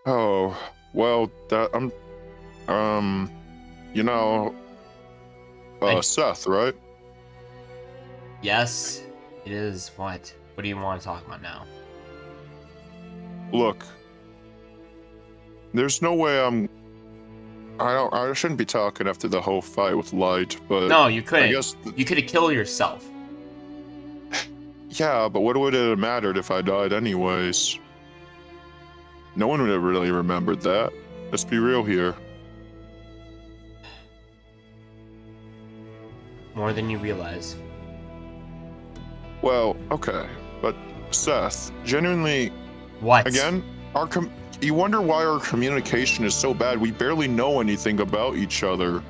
Oh, well, that you know, Seth, right? Yes, it is. What? What do you want to talk about now? Look, there's no way I shouldn't be talking after the whole fight with Light, but No, you I couldn't. guess, You could have killed yourself. yeah, but what would it have mattered if I died anyways? No one would have really remembered that. Let's be real here. More than you realize. Well, okay, but Seth, genuinely, What? again, you wonder why our communication is so bad. We barely know anything about each other.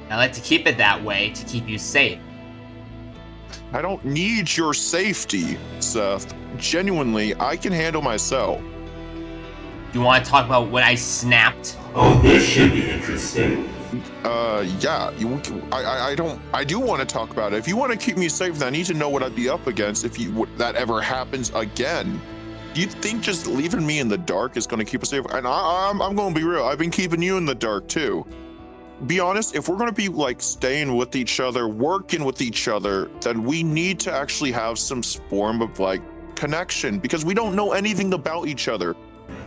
I like to keep it that way to keep you safe. I don't need your safety, Seth. Genuinely, I can handle myself. You want to talk about when I snapped? Oh, this should be interesting. Yeah, I do want to talk about it. If you want to keep me safe, then I need to know what I'd be up against if that ever happens again. Do you think just leaving me in the dark is going to keep us safe? And I'm going to be real. I've been keeping you in the dark too. Be honest, if we're going to be like staying with each other, working with each other, then we need to actually have some form of like connection because we don't know anything about each other.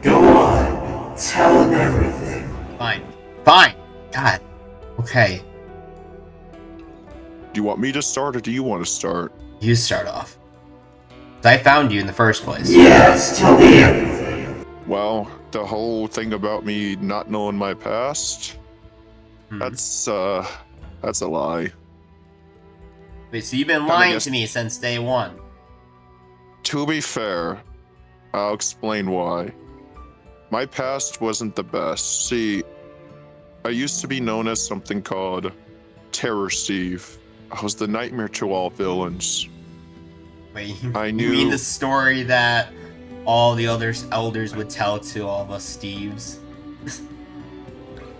Go on, tell him everything. Fine. Fine. God. Okay. Do you want me to start or do you want to start? You start off. I found you in the first place. Yes, tell me everything. Well, the whole thing about me not knowing my past, that's a lie. Wait, so you've been lying to me since day one. To be fair, I'll explain why. My past wasn't the best. See, I used to be known as something called Terror Steve. I was the nightmare to all villains. Wait, I you knew. mean the story that all the other elders would tell to all of us Steves?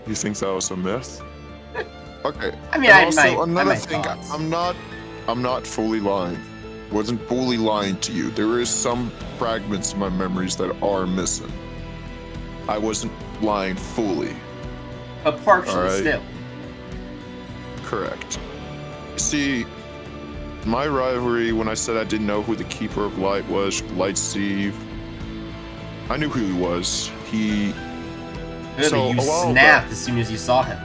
You think that was a myth? Okay. I mean, another thing, I'm not fully lying. Wasn't fully lying to you. There is some fragments of my memories that are missing. I wasn't lying fully. But partially right. still. Correct. See, my rivalry when I said I didn't know who the Keeper of Light was, Light Steve, I knew who he was. Really, you snapped as soon as you saw him.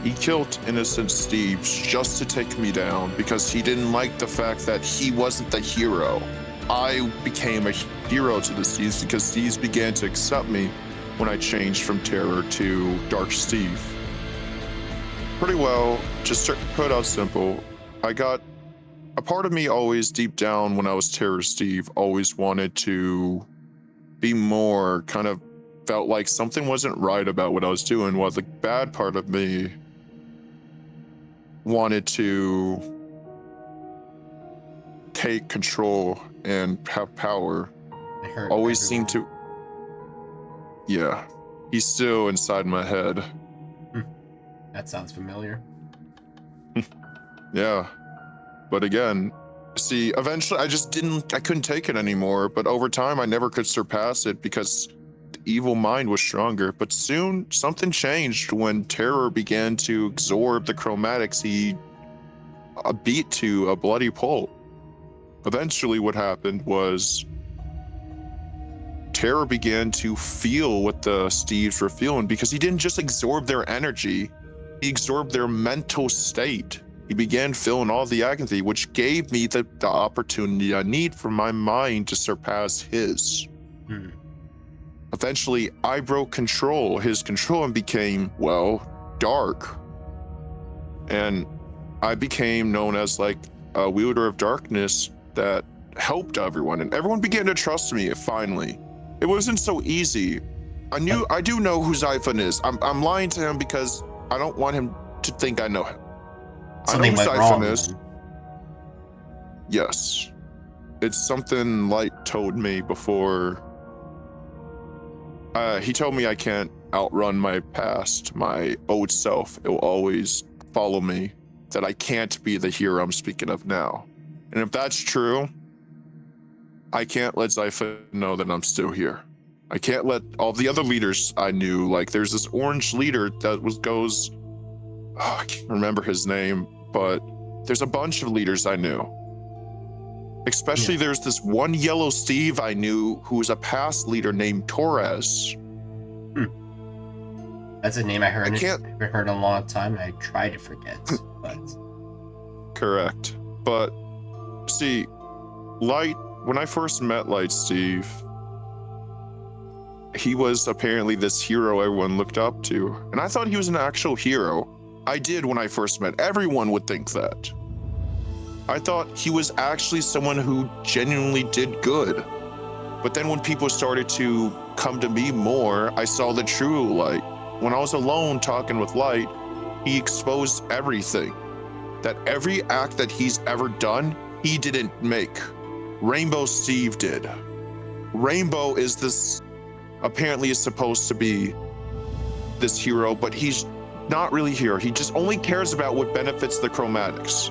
He killed innocent Steves just to take me down because he didn't like the fact that he wasn't the hero. I became a hero to the Steves because Steves began to accept me when I changed from Terror to Dark Steve. Pretty well, just to put out simple, I got a part of me always deep down when I was Terror Steve always wanted to be more, kind of felt like something wasn't right about what I was doing, while the bad part of me wanted to take control and have power. Always seemed to. Yeah, he's still inside my head. That sounds familiar. Yeah, but again, see, eventually I couldn't take it anymore, but over time I never could surpass it because the evil mind was stronger. But soon something changed when Terror began to absorb the chromatics he beat to a bloody pulp. Eventually what happened was Terror began to feel what the Steves were feeling because he didn't just absorb their energy, he absorbed their mental state. He began feeling all the agony, which gave me the opportunity I need for my mind to surpass his. Eventually, I broke his control, and became, well, dark. And I became known as like a wielder of darkness that helped everyone, and everyone began to trust me finally. It wasn't so easy. I do know who Zyphon is. I'm lying to him because I don't want him to think I know him. Something went wrong is. Yes. It's something Light told me before. He told me I can't outrun my past, my old self. It will always follow me. That I can't be the hero I'm speaking of now. And if that's true, I can't let Zyphon know that I'm still here. I can't let all the other leaders I knew, like there's this orange leader that goes, oh, I can't remember his name, but there's a bunch of leaders I knew. Especially there's this one yellow Steve I knew who was a past leader named Torres. That's a name I haven't heard in a long time, and I try to forget. But correct. But see, Light, when I first met Light Steve, he was apparently this hero everyone looked up to. And I thought he was an actual hero. I did when I first met. Everyone would think that. I thought he was actually someone who genuinely did good. But then when people started to come to me more, I saw the true Light. When I was alone talking with Light, he exposed everything. That every act that he's ever done, he didn't make. Rainbow Steve did. Rainbow is this, apparently is supposed to be this hero, but he's not really here. He just only cares about what benefits the chromatics.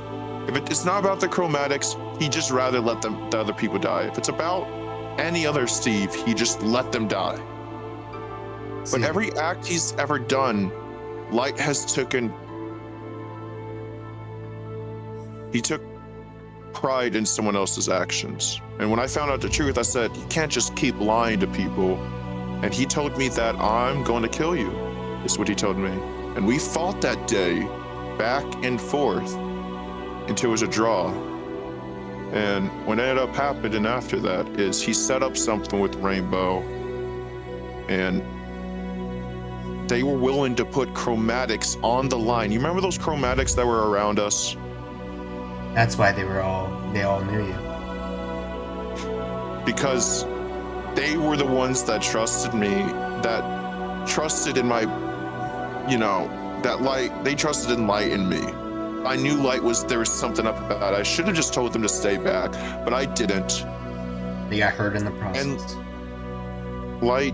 If it's not about the chromatics, he just rather let the other people die. If it's about any other Steve, he just let them die. But every act he's ever done, Light has taken. He took pride in someone else's actions. And when I found out the truth, I said, you can't just keep lying to people. And he told me that I'm going to kill you, is what he told me. And we fought that day back and forth until it was a draw. And what ended up happening after that is he set up something with Rainbow, and they were willing to put chromatics on the line. You remember those chromatics that were around us? That's why they all knew you. Because they were the ones that trusted me, that trusted in my, that Light, they trusted in Light in me. I knew there was something up about it. I should have just told them to stay back, but I didn't. They got hurt in the process. And Light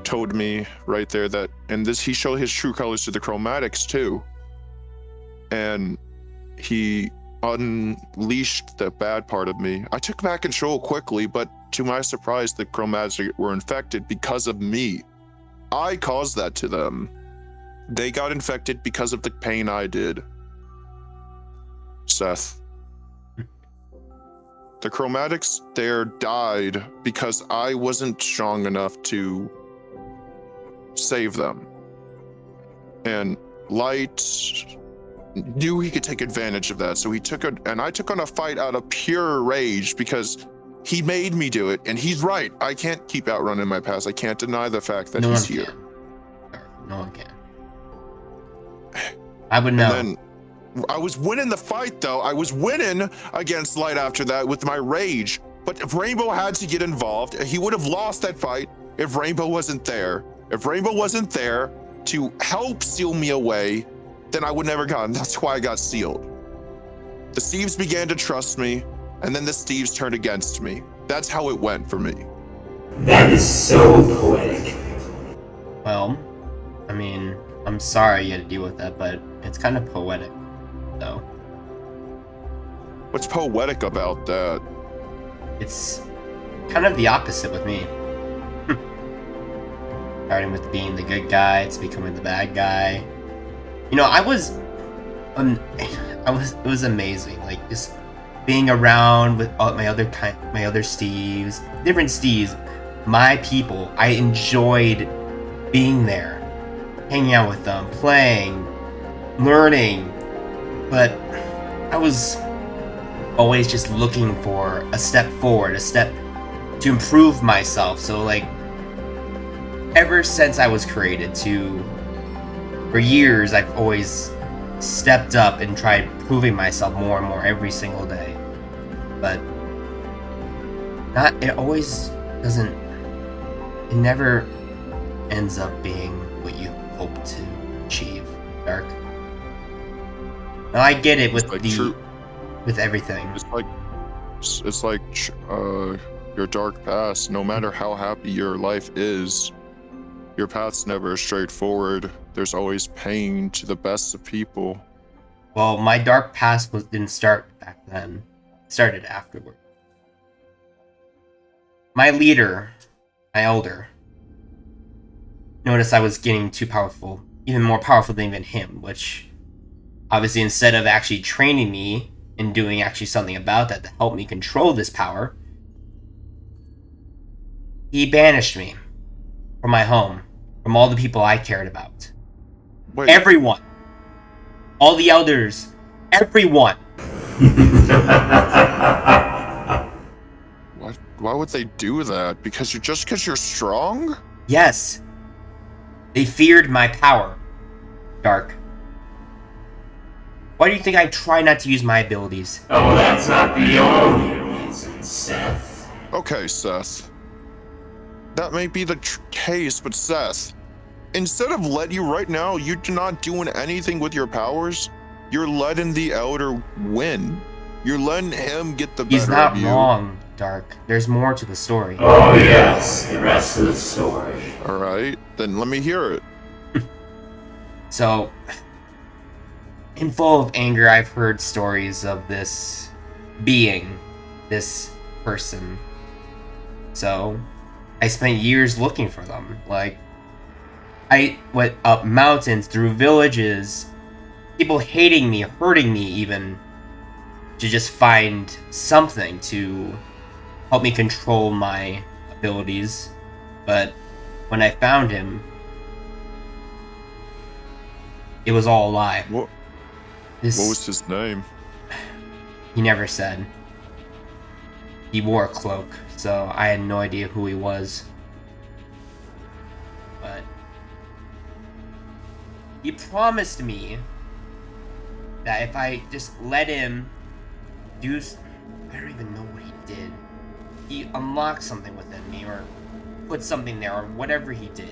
told me right there that, and he showed his true colors to the chromatics too. And he unleashed the bad part of me. I took back control quickly, but to my surprise, the chromatics were infected because of me. I caused that to them. They got infected because of the pain I did. Seth. The chromatics there died because I wasn't strong enough to save them. And Light knew he could take advantage of that, so he took it, and I took on a fight out of pure rage because he made me do it, and he's right. I can't keep outrunning my past. I can't deny the fact that he's here. No one can. I would know. And then I was winning the fight, though. I was winning against Light after that with my rage. But if Rainbow had to get involved, he would have lost that fight if Rainbow wasn't there. If Rainbow wasn't there to help seal me away, then I would never gotten. That's why I got sealed. The Steves began to trust me, and then the Steves turned against me. That's how it went for me. That is so poetic. Well, I mean, I'm sorry you had to deal with that, but it's kind of poetic, though. What's poetic about that? It's kind of the opposite with me. Starting with being the good guy, it's becoming the bad guy. It was amazing. Like, just being around with all my other Steves, different Steves, my people. I enjoyed being there, hanging out with them, playing, learning, but I was always just looking for a step forward, a step to improve myself. So, like, ever since I was created for years, I've always stepped up and tried proving myself more and more every single day. But it never ends up being what you hope to achieve, Dark. Now I get it with with everything. It's like your dark past. No matter how happy your life is, your path's never straightforward. There's always pain to the best of people. Well, my dark past didn't start back then. It started afterward. My leader my elder, noticed I was getting too powerful, even more powerful than even him, which obviously instead of actually training me and doing actually something about that to help me control this power, he banished me from my home, from all the people I cared about. Wait, Everyone. All the elders. Everyone. why would they do that? Because you're strong? Yes. They feared my power. Dark. Why do you think I try not to use my abilities? Oh, that's not the only reason, Seth. Okay, Seth. That may be the case, but Seth, instead of letting you right now, you're not doing anything with your powers. You're letting the Elder win. You're letting him get the better He's not of you. wrong, Dark. There's more to the story. Oh, yes, the rest of the story. All right, then let me hear it. So, in full of anger, I've heard stories of this being, this person. So, I spent years looking for them. Like, I went up mountains, through villages, people hating me, hurting me even, to just find something to help me control my abilities. But when I found him, it was all a lie. What was his name? He never said. He wore a cloak, so I had no idea who he was. But he promised me that if I just let him do... I don't even know what he did. He unlocked something within me, or put something there, or whatever he did.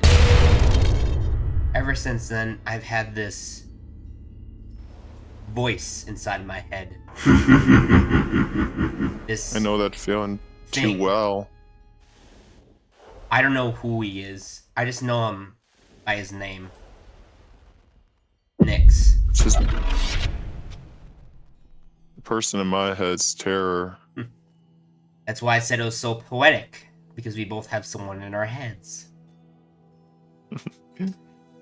Ever since then, I've had this voice inside my head. This I know that feeling thing. too well. I don't know who he is. I just know him by his name. Nyx. It's just the person in my head's terror. That's why I said it was so poetic, because we both have someone in our heads.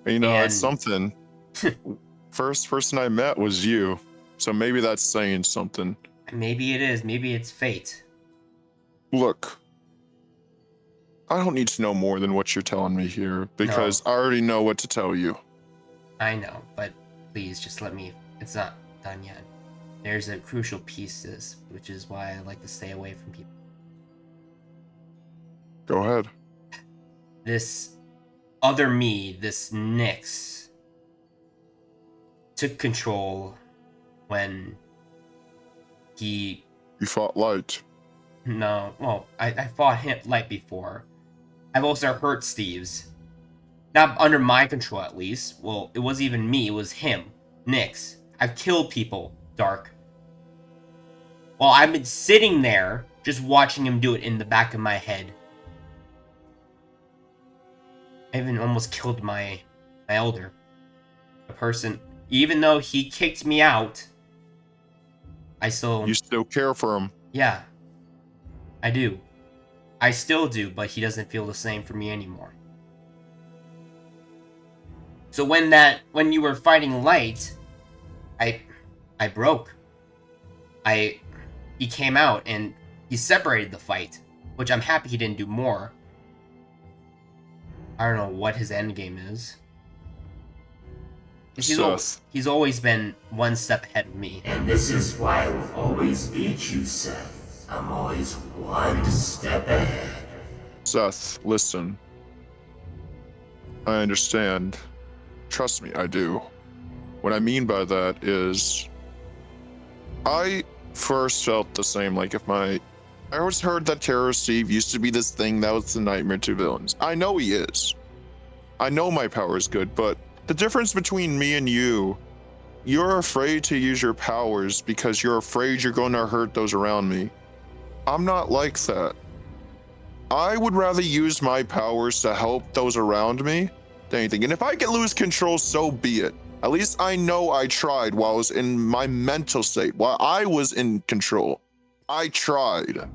You know, And- it's something. First person I met was you, so maybe that's saying something. Maybe it is. Maybe it's fate. Look, I don't need to know more than what you're telling me here, because I already know what to tell you. I know, but please just let me... It's not done yet. There's a crucial piece to this, which is why I like to stay away from people. Go ahead. This other me, this Nyx, took control when he... You fought Light. No, well, I fought him Light before. I've also hurt Steve's. Not under my control, at least. Well, it wasn't even me, it was him. Nyx. I've killed people, Dark. Well, I've been sitting there, just watching him do it in the back of my head. I even almost killed my elder. The person, even though he kicked me out, I still... You still care for him. Yeah. I do. I still do, but he doesn't feel the same for me anymore. So when you were fighting Light, I broke. He came out and he separated the fight, which I'm happy he didn't do more. I don't know what his end game is. He's always been one step ahead of me. And this is why I will always beat you, Seth. I'm always one step ahead. Seth, listen. I understand. Trust me, I do. What I mean by that is, I first felt the same, like if I always heard that Terror Steve used to be this thing that was the nightmare to villains. I know he is. I know my power is good, but the difference between me and you're afraid to use your powers because you're afraid you're going to hurt those around me. I'm not like that. I would rather use my powers to help those around me than anything. And if I can lose control, so be it. At least I know I tried while I was in my mental state, while I was in control. I tried.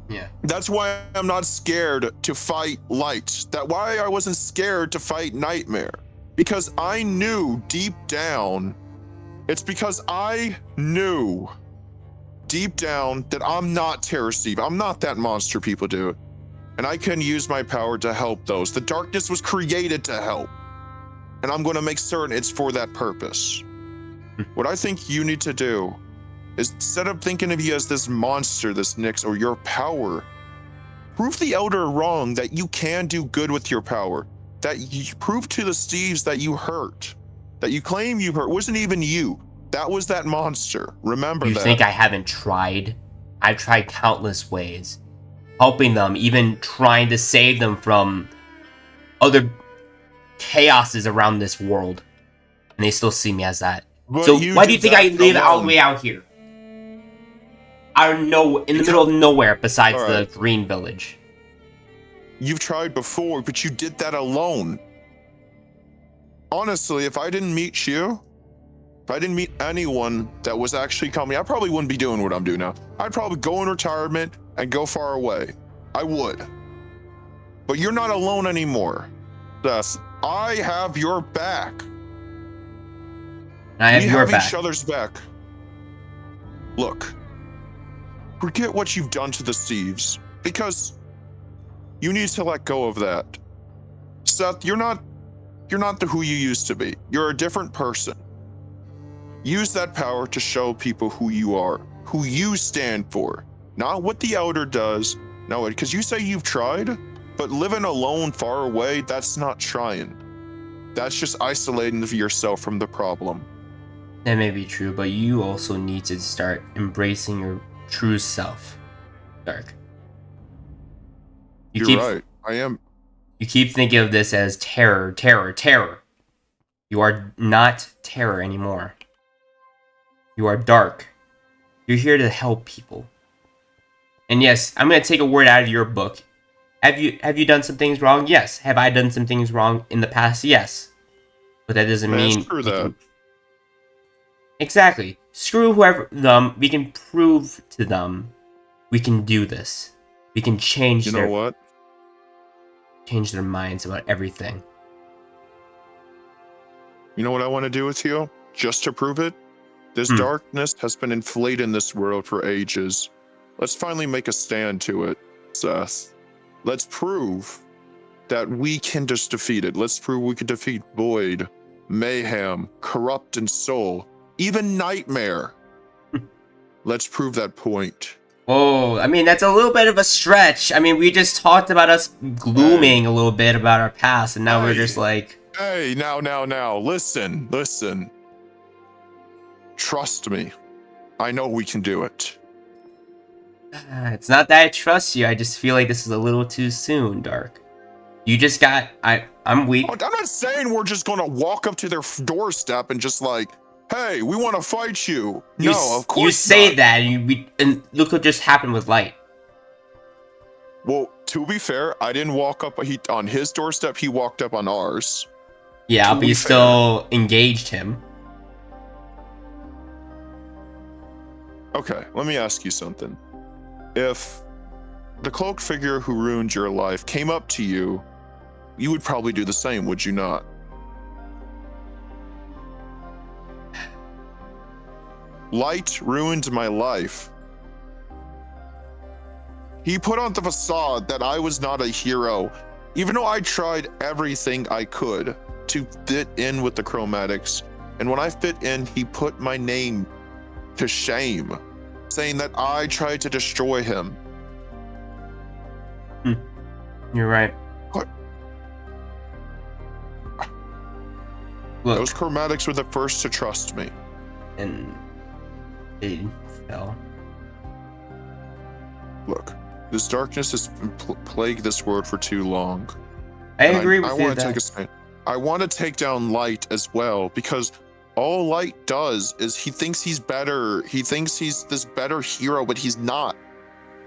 Yeah. That's why I'm not scared to fight light. That why I wasn't scared to fight nightmare. Because I knew deep down, it's because I knew deep down that I'm not Terror Steve. I'm not that monster people do. And I can use my power to help those. The darkness was created to help. And I'm going to make certain it's for that purpose. What I think you need to do is, instead of thinking of you as this monster, this Nyx, or your power, prove the Elder wrong that you can do good with your power. That you prove to the Steves that you hurt. That you claim you hurt. It wasn't even you. That was that monster. Remember that. You think I haven't tried? I've tried countless ways. Helping them, even trying to save them from other chaoses around this world. And they still see me as that. But so why do you think I live all the way out here? In the middle of nowhere besides the Green Village. You've tried before, but you did that alone. Honestly, if I didn't meet you, if I didn't meet anyone that was actually coming, I probably wouldn't be doing what I'm doing now. I'd probably go in retirement and go far away. I would. But you're not alone anymore. Seth, I have your back. I have we your have back. each other's back. Look, forget what you've done to the Steves, because you need to let go of that. Seth, you're not who you used to be. You're a different person. Use that power to show people who you are, who you stand for, not what the Elder does. No, because you say you've tried, but living alone far away, that's not trying. That's just isolating yourself from the problem. That may be true, but you also need to start embracing your true self, Dark. You're right. I am. You keep thinking of this as terror. You are not terror anymore. You are dark. You're here to help people. And yes, I'm going to take a word out of your book. Have you done some things wrong? Yes. Have I done some things wrong in the past? Yes. But that doesn't mean... Screw that. Exactly. Screw whoever them. We can prove to them we can do this. We can change change their minds about everything. You know what I want to do with you? Just to prove it? This darkness has been inflated in this world for ages. Let's finally make a stand to it, Seth. Let's prove that we can just defeat it. Let's prove we can defeat Void, Mayhem, Corrupt and Soul, even Nightmare. Let's prove that point. Oh, I mean, that's a little bit of a stretch. I mean, we just talked about us glooming a little bit about our past, and now we're just like... Hey, now. Listen. Trust me. I know we can do it. It's not that I trust you. I just feel like this is a little too soon, Dark. You just got... I'm weak. I'm not saying we're just going to walk up to their doorstep and just like, hey, we want to fight you. No, of course you say not. that, and look what just happened with Light. Well, to be fair, I didn't walk up on his doorstep. He walked up on ours. Yeah, but you still engaged him. Okay, let me ask you something. If the cloaked figure who ruined your life came up to you, you would probably do the same, would you not? Light ruined my life. He put on the facade that I was not a hero, even though I tried everything I could to fit in with the chromatics. And when I fit in, he put my name to shame, saying that I tried to destroy him. You're right. What? Look, Those chromatics were the first to trust me. And they fell. Look, this darkness has plagued this world for too long. I agree with you. I want to take a stand. I want to take down Light as well, because all Light does is he thinks he's better. He thinks he's this better hero, but he's not.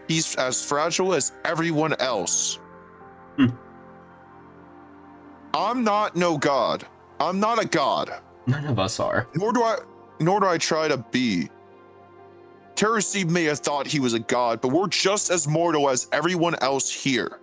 He's as fragile as everyone else. I'm not no god. I'm not a god. None of us are. Nor do I try to be. Terror Steve may have thought he was a god, but we're just as mortal as everyone else here.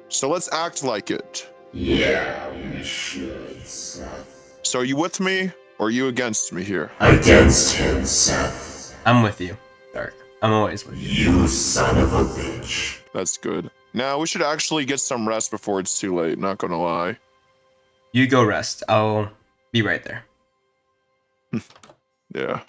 So let's act like it. Yeah, we should, Seth. So are you with me, or are you against me here? Against him, Seth. I'm with you, Dark. I'm always with you. You son of a bitch. That's good. Now, we should actually get some rest before it's too late, not gonna lie. You go rest. I'll be right there. Yeah.